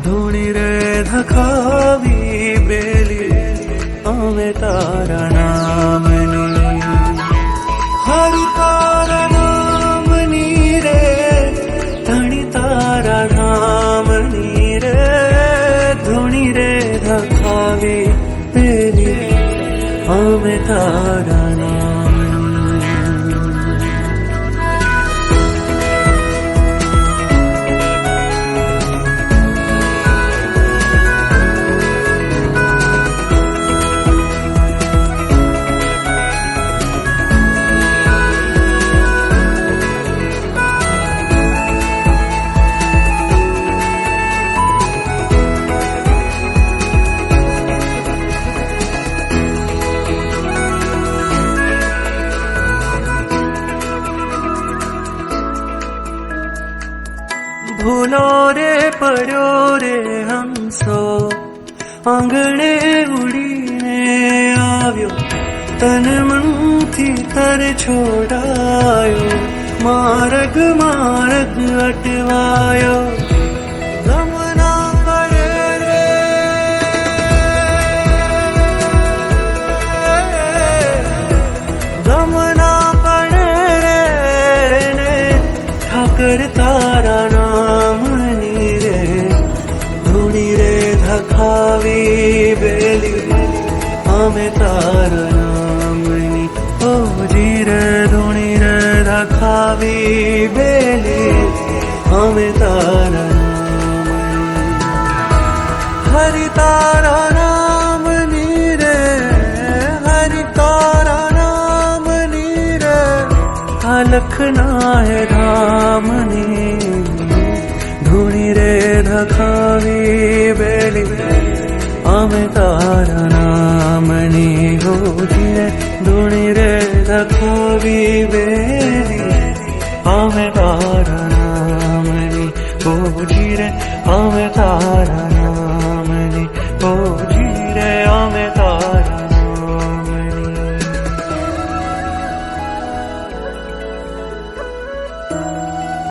ધૂણી રે ધખાવી બેલી અમે તારા નામની હરિ તારા નામની રે ધણી તારા નામની રે ધૂણી રે ધખાવી બેલી અમે તારા ભૂલો રે પડ્યો રે હંસો આંગણે ઉડીને આવ્યો તન મનથી તર છોડાયો માર્ગ માર્ગ અટવાયો ગમના પડે રે ગમના પડે રે ને ઠાકર તારા ધખાવી બેલી અમે તારા નામની ઓજી રે ધૂણી રે ધખાવી બેલી અમે તારા નામની હરિ તારા નામની રે હરિ તારા નામની રે આ લખના હે ધામની ધૂણી રે ધખાવી બેલી અમે તારા નામની હોજી રે ધૂણી રે ધખાવી બેલી અમે તારા નામની હોજી રે અમે તારા